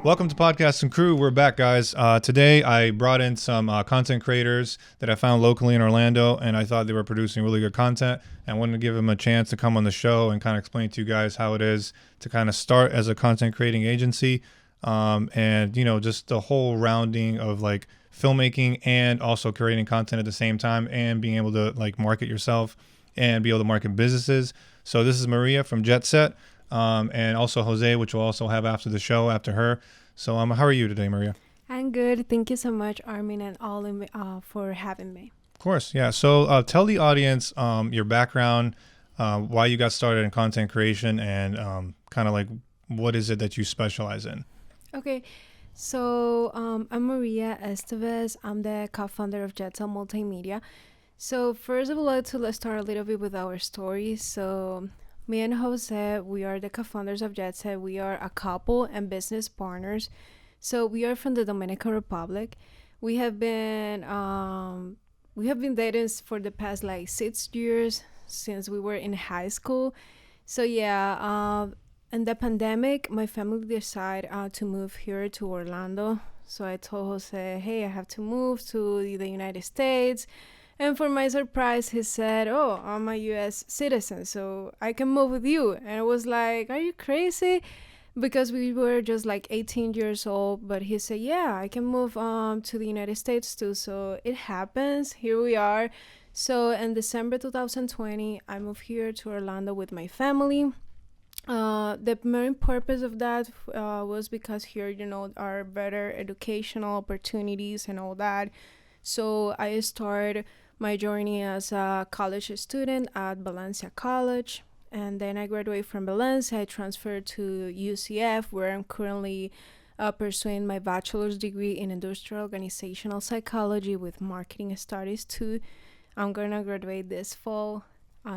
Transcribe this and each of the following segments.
Welcome to Podcast and Crew. We're back, guys. Today, I brought in some content creators that I found locally in Orlando, and I thought they were producing really good content. And wanted to give them a chance to come on the show and kind of explain to you guys how it is to kind of start as a content creating agency, and just the whole rounding of like filmmaking and also creating content at the same time, and being able to like market yourself and be able to market businesses. So this is Maria from JetSet. And also Jose, which we'll also have after the show, after her. So how are you today, Maria? I'm good. Thank you so much, Armin and Olee, for having me. Of course, yeah. So tell the audience your background, why you got started in content creation, and kind of like what is it that you specialize in? Okay, so I'm Maria Estevez. I'm the co-founder of JetSet Multimedia. So first of all, let's start a little bit with our story. So me and Jose, we are the co-founders of JetSet. We are a couple and business partners. So we are from the Dominican Republic. We have been dating for the past like 6 years since we were in high school. So yeah, in the pandemic, my family decided to move here to Orlando. So I told Jose, hey, I have to move to the United States. And for my surprise, he said, oh, I'm a U.S. citizen, so I can move with you. And I was like, are you crazy? Because we were just like 18 years old. But he said, yeah, I can move to the United States too. So it happens. Here we are. So in December 2020, I moved here to Orlando with my family. The main purpose of that was because here, are better educational opportunities and all that. So I started my journey as a college student at Valencia College, and then I graduated from Valencia. I transferred to UCF, where I'm currently pursuing my bachelor's degree in industrial organizational psychology with marketing studies too. I'm gonna graduate this fall,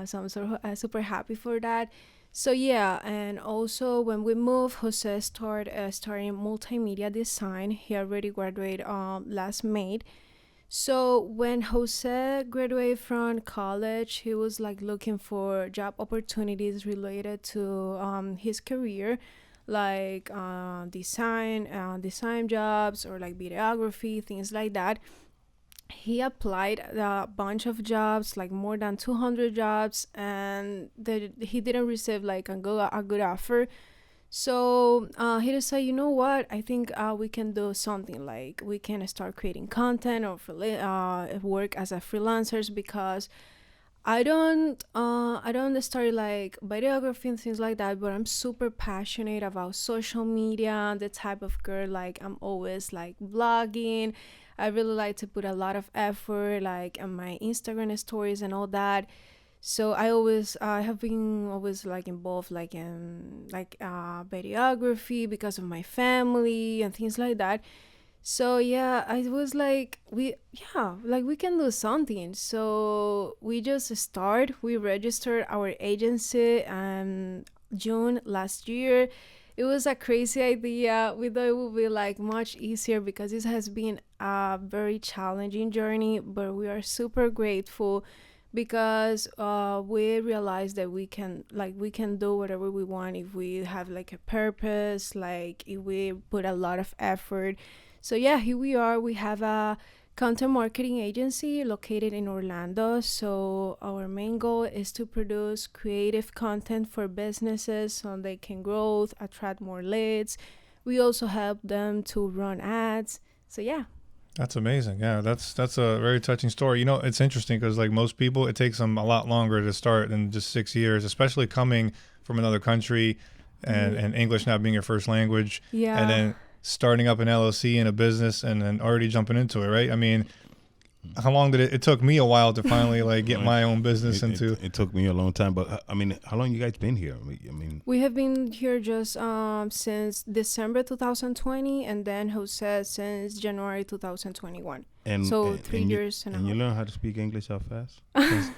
so I'm super happy for that. So yeah, and also when we moved, Jose started studying multimedia design. He already graduated last May. So when Jose graduated from college, he was like looking for job opportunities related to his career, like design jobs or like videography, things like that. He applied a bunch of jobs, like more than 200 jobs, and he didn't receive like a good offer. So he decided, you know what? I think we can do something, like we can start creating content or work as a freelancers, because I don't start like videography and things like that, but I'm super passionate about social media. The type of girl, like I'm always like vlogging. I really like to put a lot of effort like on my Instagram stories and all that. So I have been always like involved like in like videography because of my family and things like that. So yeah, I was like we can do something. So we registered our agency in June last year. It was a crazy idea. We thought it would be like much easier because this has been a very challenging journey, but we are super grateful because we realized that we can do whatever we want if we have like a purpose, like if we put a lot of effort. So yeah, here we are. We have a content marketing agency located in Orlando. So our main goal is to produce creative content for businesses so they can grow, attract more leads. We also help them to run ads. So yeah. That's amazing. Yeah, that's a very touching story. It's interesting because like most people, it takes them a lot longer to start than just 6 years, especially coming from another country and English not being your first language. Yeah. And then starting up an LLC in a business and then already jumping into it, right? I mean, how long did it took me a while to finally like get my own business into. It took me a long time, but I mean, how long you guys been here? I mean, we have been here just since December 2020, and then Jose since January 2021. And so 3 years and a half. And you learn how to speak English how fast?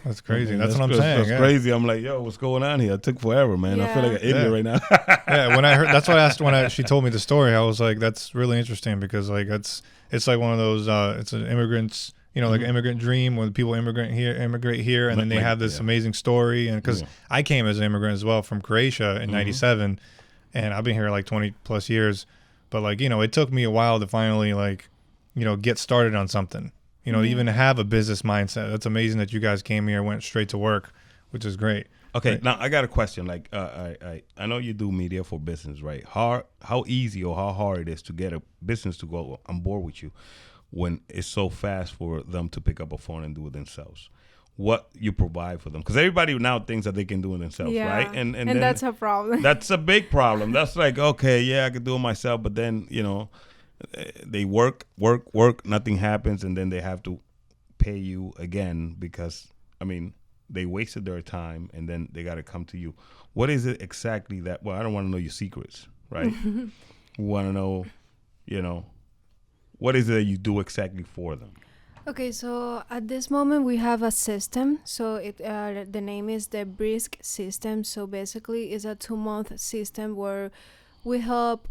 That's crazy. That's what I'm saying. That's crazy. I'm like, yo, what's going on here? It took forever, man. Yeah. I feel like an idiot right now. Yeah, when I heard, that's what I asked when she told me the story. I was like, that's really interesting because like it's like one of those it's an immigrant's, like an immigrant dream when people immigrate here, and then they have this amazing story. And because I came as an immigrant as well from Croatia in '97, and I've been here like 20 plus years. but like, it took me a while to finally like, get started on something, even have a business mindset. That's amazing that you guys came here, went straight to work, which is great. Okay, Right. now I got a question. Like, I know you do media for business, right? How easy or how hard it is to get a business to go on board with you when it's so fast for them to pick up a phone and do it themselves? What you provide for them? Because everybody now thinks that they can do it themselves, Yeah. right? And then that's a problem. that's a big problem. That's like, okay, yeah, I can do it myself, but then they work, nothing happens, and then they have to pay you again because they wasted their time, and then they got to come to you. What is it exactly that? Well, I don't want to know your secrets, right? We want to know, what is it that you do exactly for them? Okay, so at this moment we have a system. So the name is the Brisk system. So basically, it's a 2-month system where we help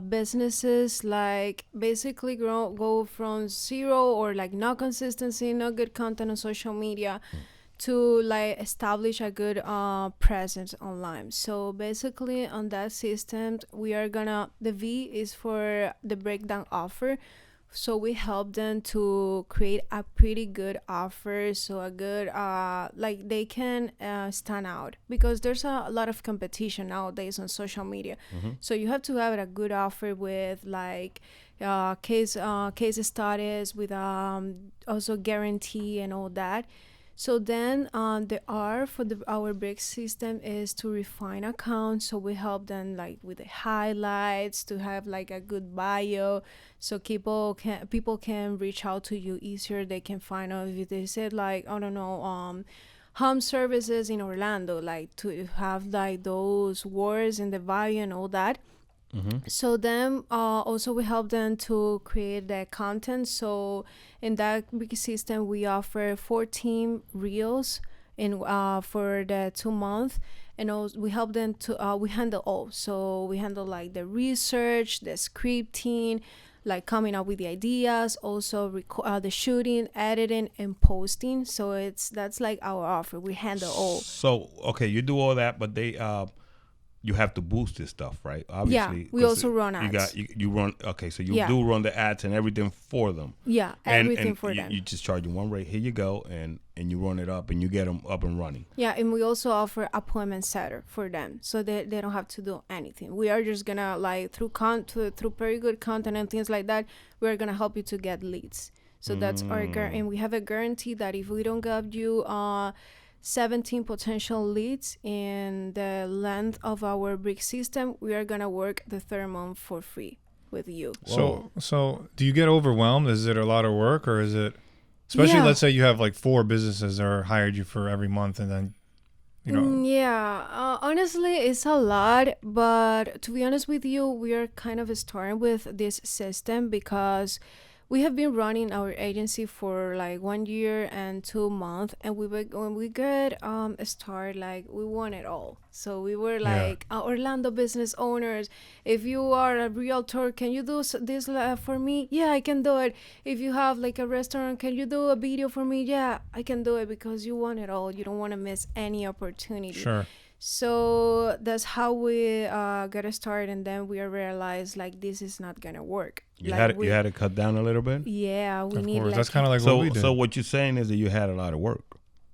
businesses like basically go from zero or like no consistency, no good content on social media, to like establish a good presence online. So basically on that system we are gonna, the V is for the breakdown offer. So we help them to create a pretty good offer, so a good like they can stand out, because there's a lot of competition nowadays on social media. So you have to have a good offer with like case studies, with also guarantee and all that. So then the R for our break system is to refine accounts. So we help them like with the highlights, to have like a good bio, so people can reach out to you easier. They can find out if they said like, I don't know, home services in Orlando, like to have like those words in the bio and all that. So then also we help them to create the content. So in that big system we offer 14 reels in for the 2 month, and also we help them to we handle all. So we handle like the research, the scripting, like coming up with the ideas, also the shooting, editing, and posting. So that's like our offer. We handle all. So okay, you do all that, but they you have to boost this stuff, right? Obviously, Yeah, we also run ads. You run. Okay, so you do run the ads and everything for them. Yeah, everything for them. You just charge them one rate. Here you go, and you run it up, and you get them up and running. Yeah, and we also offer appointment setter for them, so they don't have to do anything. We are just gonna like through very good content and things like that, we're gonna help you to get leads. So that's our and we have a guarantee that if we don't give you 17 potential leads in the length of our brick system, we are gonna work the 3rd month for free with you. So do you get overwhelmed? Is it a lot of work, or is it, especially let's say you have like 4 businesses that are hired you for every month, and then honestly it's a lot, but to be honest with you, we are kind of starting with this system because we have been running our agency for like 1 year and 2 months, and when we get start, like we want it all. So we were like Orlando business owners. If you are a realtor, can you do this for me? Yeah, I can do it. If you have like a restaurant, can you do a video for me? Yeah, I can do it, because you want it all. You don't want to miss any opportunity. Sure. So that's how we got started, and then we realized like this is not gonna work. You like had to cut down a little bit. Yeah, we Of need course. like That's kind of like what we do. So what you're saying is that you had a lot of work,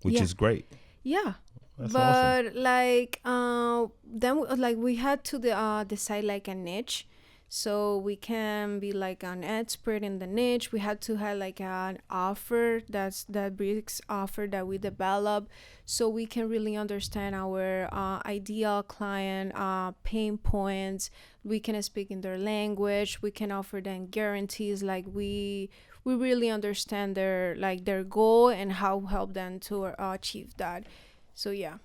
which is great. yeah. That's But awesome. like then we had to decide like a niche, so we can be like an expert in the niche. We had to have like an offer, that's that bricks offer that we develop, so we can really understand our ideal client pain points. We can speak in their language. We can offer them guarantees, like we really understand their goal and how help them to achieve that. So yeah.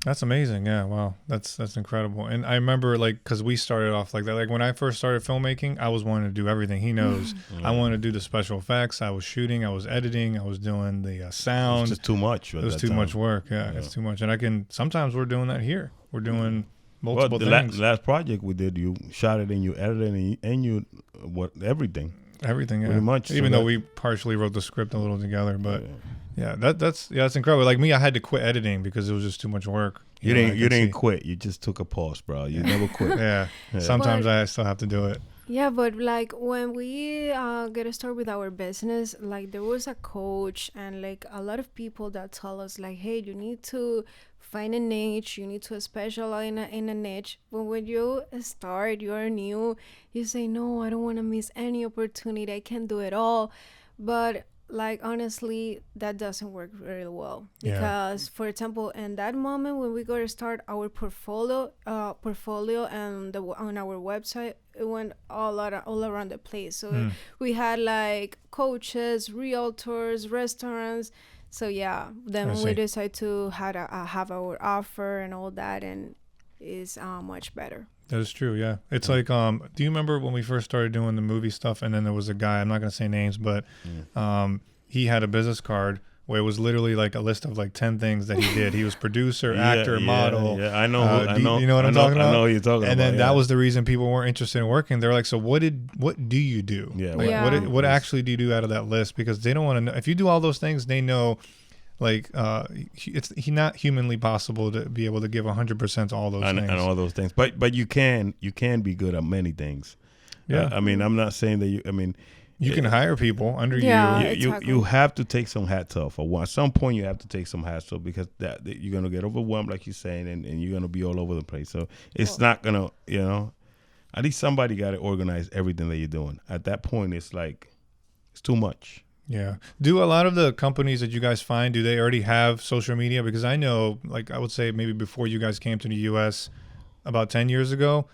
That's amazing. Yeah. Wow. That's incredible. And I remember like, cause we started off like that. Like when I first started filmmaking, I was wanting to do everything. He knows I wanted to do the special effects. I was shooting, I was editing, I was doing the sound. It's just too much. It was too much work. Yeah, it's too much. And sometimes we're doing that here. We're doing multiple things. The last project we did, you shot it and you edited it and you everything. Everything. Yeah. Pretty much. Even though we partially wrote the script a little together, but yeah, that's incredible. Like me, I had to quit editing because it was just too much work. You didn't quit. You just took a pause, bro. You never quit. Yeah. Sometimes I still have to do it. Yeah, but like when we get started with our business, like there was a coach and like a lot of people that tell us like, hey, you need to find a niche, you need to specialize in a niche. But when you start, you are new, you say, no, I don't want to miss any opportunity. I can do it all. But like honestly, that doesn't work really well Yeah. because, for example, in that moment when we go to start our portfolio and on our website, it went all around the place. So we had like coaches, realtors, restaurants. So yeah, I then see. we decided to have our offer and all that, and is much better. That is true. Yeah. It's like, do you remember when we first started doing the movie stuff? And then there was a guy, I'm not going to say names, but he had a business card where it was literally like a list of like 10 things that he did. He was producer, actor, model. Yeah, I know. I know. You know what I'm talking about? I know who you're talking about. And then yeah. that was the reason people weren't interested in working. They're like, so what do you do? Yeah. Like, Yeah. what actually do you do out of that list? Because they don't want to know. If you do all those things, they know like it's not humanly possible to be able to give 100% to all those things. And all those things. But you can be good at many things. Yeah. I mean, I'm not saying that you. I mean, You can hire people under Yeah. you. Exactly. You have to take some hats off. At some point, you have to take some hats off because that you're gonna get overwhelmed, like you're saying, and you're gonna be all over the place. So it's not gonna, at least somebody got to organize everything that you're doing. At that point, it's like it's too much. Yeah. Do a lot of the companies that you guys find, do they already have social media? Because I know, like I would say maybe before you guys came to the U.S. about 10 years ago,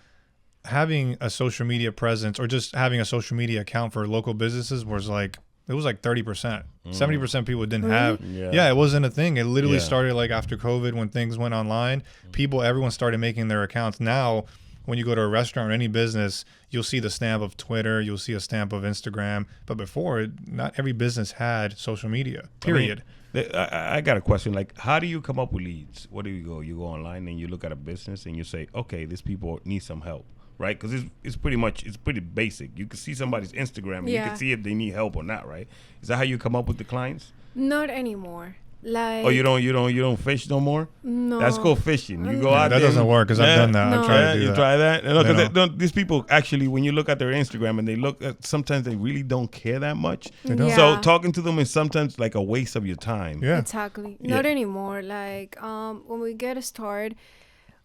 having a social media presence or just having a social media account for local businesses was like, it was like 30%. 70% people didn't have. Yeah, it wasn't a thing. It literally started like after COVID when things went online. Everyone started making their accounts. Now, when you go to a restaurant or any business, you'll see the stamp of Twitter, you'll see a stamp of Instagram. But before, not every business had social media, period. I mean, I got a question. Like, how do you come up with leads? Where do you go? You go online and you look at a business and you say, okay, these people need some help, right? Because it's pretty basic. You can see somebody's Instagram and you can see if they need help or not, right? Is that how you come up with the clients? Not anymore. Like, Oh, you don't fish no more? no. That's called fishing. You go out That there. doesn't work because I've done that. No. I've tried to do You that. try that? No, They because these people actually, when you look at their Instagram and they look at, sometimes they really don't care that much. don't. So Yeah. talking to them is sometimes like a waste of your time. Yeah. Exactly. Not anymore. Like when we get started,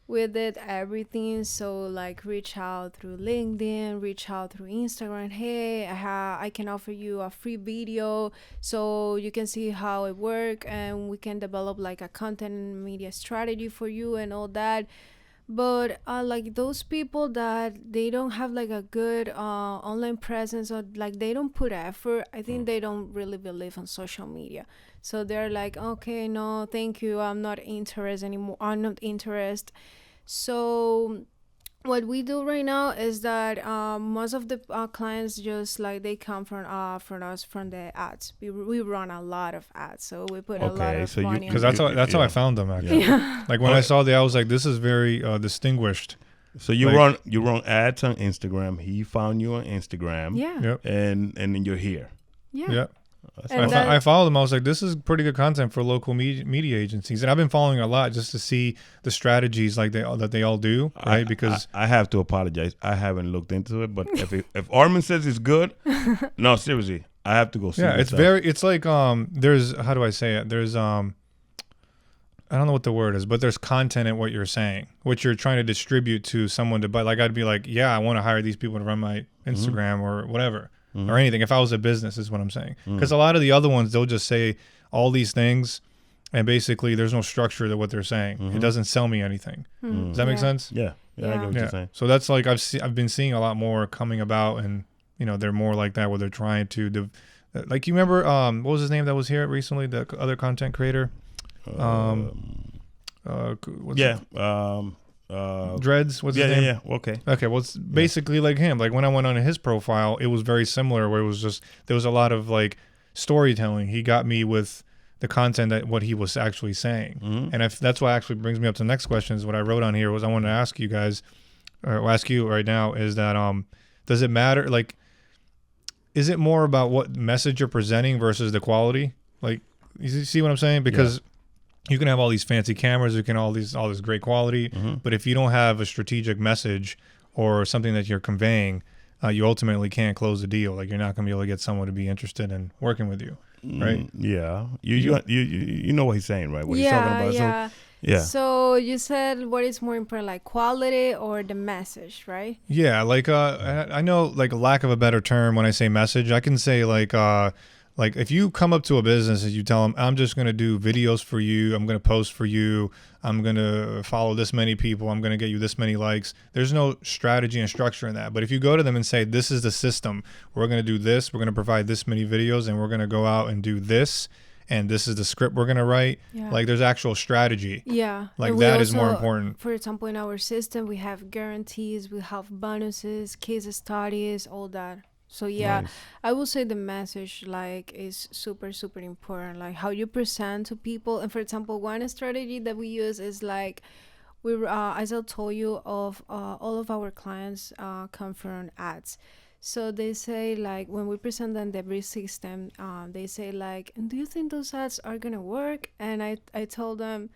we did everything. So like reach out through LinkedIn, reach out through Instagram. Hey, I can offer you a free video so you can see how it works, and we can develop like a content and media strategy for you and all that. But like those people that they don't have like a good online presence, or like they don't put effort, I think they don't really believe on social media. So they're like, okay, no, thank you, I'm not interested anymore. I'm not interested. So what we do right now is that most of the clients just like they come from us from the ads. We run a lot of ads, so we put a lot Okay, of so you- money. Because on that's how I found them actually. Like when I saw that, I was like, this is very distinguished. So you Like- run ads on Instagram. He found you on Instagram. Yeah. Yep. And then you're here. Yeah. Yep. And that- I followed them. I was like, this is pretty good content for local media agencies. And I've been following a lot just to see the strategies like that they all do, right? Because I have to apologize. I haven't looked into it, but if Armin says it's good, no, seriously, I have to go see yeah, this it's stuff. it's like there's, how do I say it? There's I don't know what the word is, but there's content in what you're saying, what you're trying to distribute to someone to buy. Like I'd be like, yeah, I want to hire these people to run my Instagram or whatever. Or anything. If I was a business, is what I'm saying. Because a lot of the other ones, they'll just say all these things, and basically there's no structure to what they're saying. It doesn't sell me anything. Does that make sense? Yeah, I get what you're saying. So that's like I've been seeing a lot more coming about, and they're more like that where they're trying to like, you remember what was his name that was here recently, the other content creator? What's Dreads, what's his name? Yeah. Okay. Okay, well, it's basically like him. Like when I went on his profile, it was very similar, where it was just there was a lot of like storytelling. He got me with the content that what he was actually saying, and that's why actually brings me up to the next question. Is what I wrote on here was I wanted to ask you guys, or ask you right now, is that does it matter? Like, is it more about what message you're presenting versus the quality? Like, you see what I'm saying? Because you can have all these fancy cameras, you can all this great quality, but if you don't have a strategic message or something that you're conveying, you ultimately can't close the deal. Like you're not going to be able to get someone to be interested in working with you, right? Yeah. You know what he's saying, right? What he's talking about. Yeah. So, yeah. So you said what is more important, like quality or the message, right? Yeah, like I know, like a lack of a better term, when I say message, I can say like if you come up to a business and you tell them, I'm just going to do videos for you, I'm going to post for you, I'm going to follow this many people, I'm going to get you this many likes. There's no strategy and structure in that. But if you go to them and say, this is the system, we're going to do this, we're going to provide this many videos, and we're going to go out and do this, and this is the script we're going to write. Yeah. Like there's actual strategy. Yeah. Like And we that is more also, important. For example, in our system, we have guarantees, we have bonuses, case studies, all that. So yeah, Nice. I will say the message like is super, super important. Like how you present to people. And for example, one strategy that we use is like as I told you, of all of our clients come from ads. So they say like when we present them the brief system, they say like, and do you think those ads are gonna work? And I told them,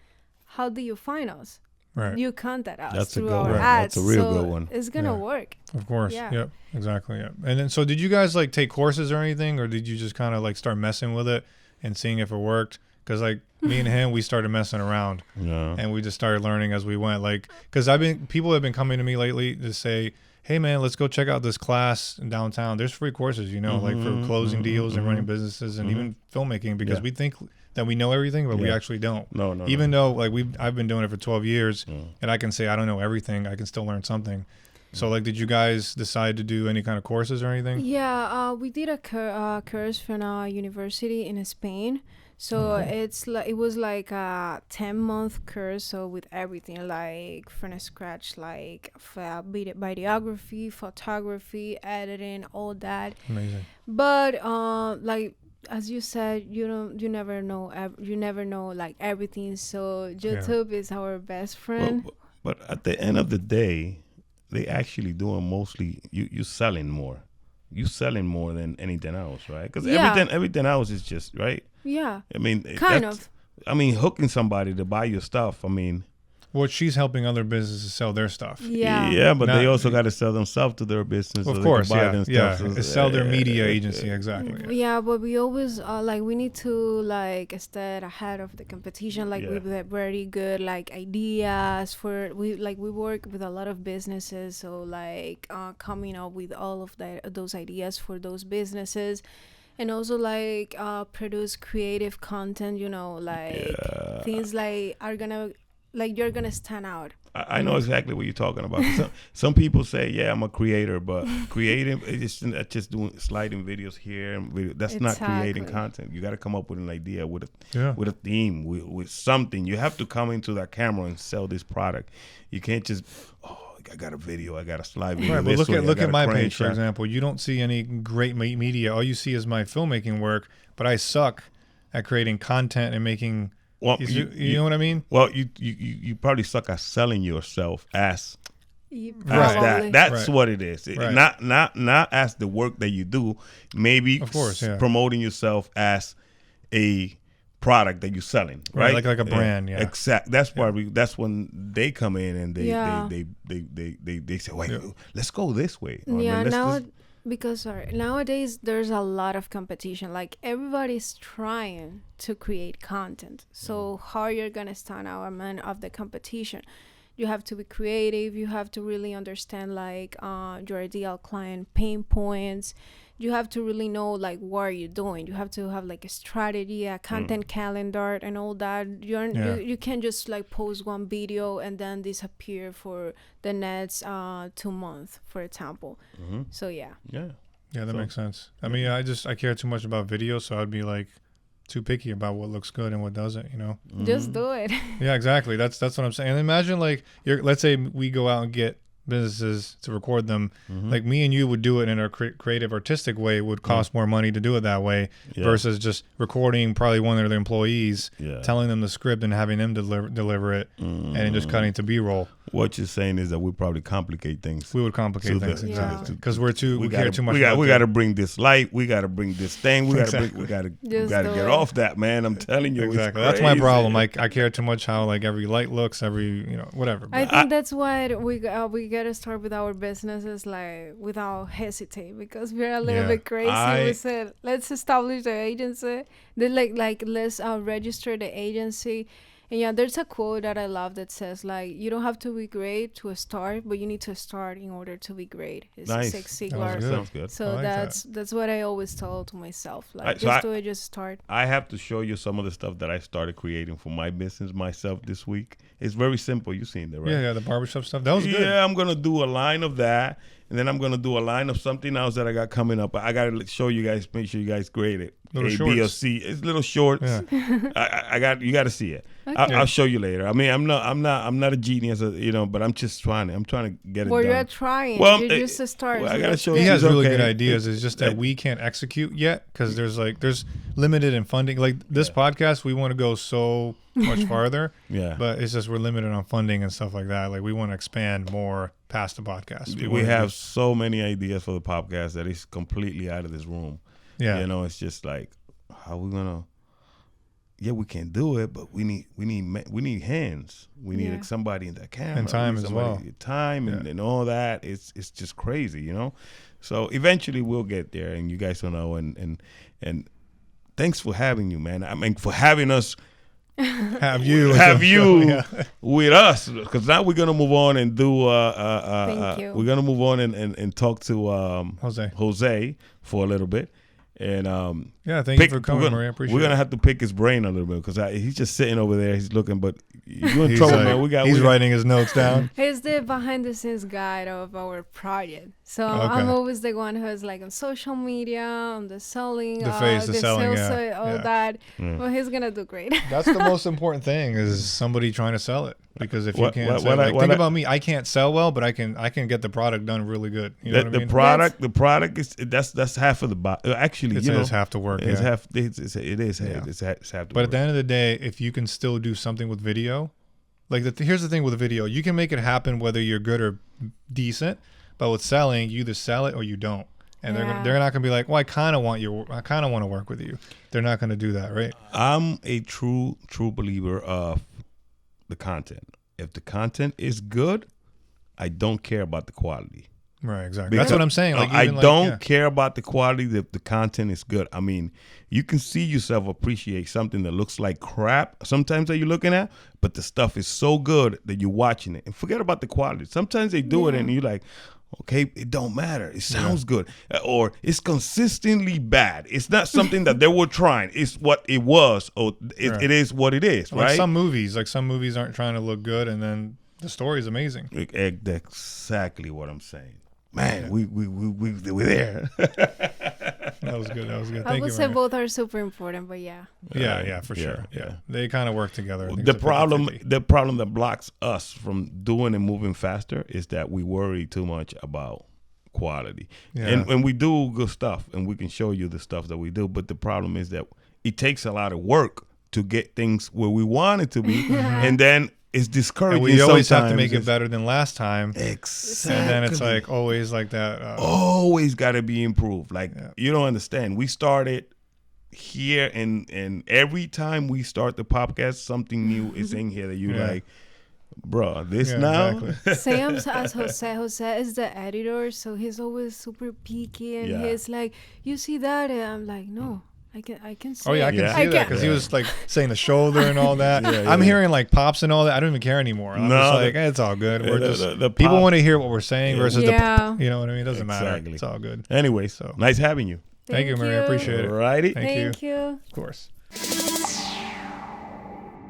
how do you find us? Right. You contact us That's a through good our one. ads. That's a real so good one. It's gonna Yeah. work. Of course. Yeah. Yep. Exactly. Yep. And then, so did you guys like take courses or anything, or did you just kind of like start messing with it and seeing if it worked? Because like me and him, we started messing around, Yeah. and we just started learning as we went. Like, because people have been coming to me lately to say, hey man, let's go check out this class in downtown. There's free courses, like for closing deals and running businesses and even filmmaking, because Yeah. we think that we know everything, but we Yeah. actually don't. No. Even though like I've been doing it for 12 years and I can say I don't know everything, I can still learn something. So like, did you guys decide to do any kind of courses or anything? Yeah, we did a course from a university in Spain. So it was like a 10-month course, so with everything like from scratch, like videography, photography, editing, all that. Amazing. But like as you said, you never know like everything. So YouTube is our best friend. But at the end of the day, they actually doing mostly you selling more. You selling more than anything else, right? Because everything else is just right. Yeah. I mean, Kind of. I mean, hooking somebody to buy your stuff. I mean, Well, she's helping other businesses sell their stuff. Yeah. but they also got to sell themselves to their business. Of so course, they can buy them yeah. stuff. So, Sell their media agency, exactly. Yeah, but we always like we need to like stay ahead of the competition. Like Yeah. we've very good like ideas for we work with a lot of businesses. So like coming up with all of those ideas for those businesses, and also like produce creative content. Like things like are gonna like you're gonna stand out. I know exactly what you're talking about. Some people say, "Yeah, I'm a creator," but creating is just doing sliding videos here. And that's not creating Exactly. content. You got to come up with an idea, with Yeah. a theme, with something. You have to come into that camera and sell this product. You can't just, I got a video, I got a slide video. Right, but this way, I look got at a my crane page, for shot. example. You don't see any great media. All you see is my filmmaking work, but I suck at creating content and making. Well, You know what I mean? Well, you probably suck at selling yourself as Probably. that. That's Right. what it is. Right. Not as the work that you do. Maybe Of course, yeah. promoting yourself as a product that you're selling, right? Like a brand, yeah. Exact. That's why that's when they come in and they say, wait, Yeah. let's go this way. Or, Yeah, let's now just- because nowadays there's a lot of competition. Like everybody's trying to create content. So how you're gonna stand out among of the competition? You have to be creative. You have to really understand like your ideal client pain points. You have to really know like what are you doing. You have to have like a strategy, a content calendar, and all that. You can't just like post one video and then disappear for the next 2 months, for example. So yeah. yeah. Yeah, that So- makes sense. I mean, I care too much about video, so I'd be like too picky about what looks good and what doesn't. Just do it. Yeah, exactly. That's what I'm saying. And imagine like let's say we go out and get businesses to record them. Like me and you would do it in a creative, artistic way. It would cost more money to do it that way versus just recording probably one of the employees, telling them the script and having them deliver it, and then just cutting to B-roll. What you're saying is that we probably complicate things. We would complicate So things, the- exactly, because we care gotta- too much. We got to bring this light. We got to bring this thing. We got to Just get do it. off that, man. I'm telling you, Exactly. It's That's my crazy. problem. I care too much how like every light looks, every whatever. I think that's why we get started with our businesses like without hesitate because we're a little Yeah. bit crazy. We said let's establish the agency. Then like let's register the agency. And yeah, there's a quote that I love that says like you don't have to be great to start, but you need to start in order to be great. It's Nice. a Six That was Siglar. good. Sounds good. I So like that's what I always tell to myself. Like So just do it, just start. I have to show you some of the stuff that I started creating for my business myself this week. It's very simple. You've seen that, right? Yeah, the barbershop stuff. That was good. Yeah, I'm gonna do a line of that, and then I'm gonna do a line of something else that I got coming up. I gotta show you guys. Make sure you guys grade it. Little A, B, or shorts. C. It's little shorts. Yeah. I got you. Got to see it. Okay. I'll show you later. I mean, I'm not a genius, but I'm just trying. I'm trying to get it Well, done. you're trying. Well, You're just a start. well, I so gotta that's show good. He you. has It's really okay. good ideas. It's just that we can't execute yet because there's limited in funding. Like this podcast, we want to go so much farther, Yeah. but it's just we're limited on funding and stuff like that. Like we want to expand more past the podcast. We wanna have do- so many ideas for the podcast that is completely out of this room. yeah. It's just like, how we gonna? Yeah, we can do it, but we need hands. We need Yeah. somebody in that camera And time we need as somebody- well. Time and all that. It's just crazy, So eventually we'll get there, and you guys will know. And thanks for having you, man. I mean, for having us. have you Yeah. With us, because now we're gonna move on and do. Thank you. We're gonna move on and talk to Jose. for a little bit, and Yeah, thank you for coming, Maria. I appreciate we're gonna it. have to pick his brain a little bit because he's just sitting over there. He's looking, but you're in He's trouble, like- man. he's writing his notes down. He's the behind the scenes guide of our project. So Okay. I'm always the one who's like on social media, on the selling, The face, the selling, sales, yeah, all yeah. that. Well, he's gonna do great. That's the most important thing is somebody trying to sell it. Because if you What- can't what- sell, what I- like, what think I- about me. I can't sell well, but I can get the product done really good. You know what I mean? The product is that's half of the actually. It's half the work. It's yeah. half. It is. Yeah. It's half the But work. at the end of the day, if you can still do something with video, like here's the thing with video, you can make it happen whether you're good or decent. But with selling, you either sell it or you don't, and Yeah. they're not gonna be like, well, I kind of want to work with you. They're not gonna do that, right? I'm a true believer of the content. If the content is good, I don't care about the quality. Right, exactly. Because That's what I'm saying. Like I even, like, don't yeah. care about the quality if the content is good. I mean, you can see yourself appreciate something that looks like crap sometimes that you're looking at, but the stuff is so good that you're watching it. And forget about the quality. Sometimes they do it and you're like, okay, it don't matter. It sounds good. Or it's consistently bad. It's not something that they were trying. It's what it was. Or Right. it is what it is, Like right? some movies aren't trying to look good, and then the story is amazing. Exactly what I'm saying. Man, we're there. That was good. I Thank would you. say Maria. both are super important, but yeah. Yeah, for Yeah, sure. yeah. Yeah, they kind of work together. I think The it's a problem 50-50. the problem that blocks us from doing and moving faster is that we worry too much about quality. Yeah. And we do good stuff and we can show you the stuff that we do, but the problem is that it takes a lot of work to get things where we want it to be, and then it's discouraging. And we always have to sometimes. make it better than last time. Exactly. And then it's like always like that. Always got to be improved. Like Yeah. you don't understand. We started here, and every time we start the podcast, something new is in here that you Yeah. like, bro. This Yeah, now. exactly. Same as Jose. Jose is the editor, so he's always super picky, and Yeah. he's like, "You see that?" And I'm like, "No, I can see." Oh yeah, I it." can Yeah. see I that can- because he was like saying the shoulder and all that. Yeah, I'm yeah. hearing like pops and all that. I don't even care anymore. I'm No, just like, the- it's all good. We're the- just the people pop- want to hear what we're saying Yeah. versus Yeah. the, you know what I mean? It doesn't matter. Exactly. It's all good. Anyway, So- nice having you. Thank you, Maria. Appreciate it. Alrighty. Thank you. Thank you. Of course.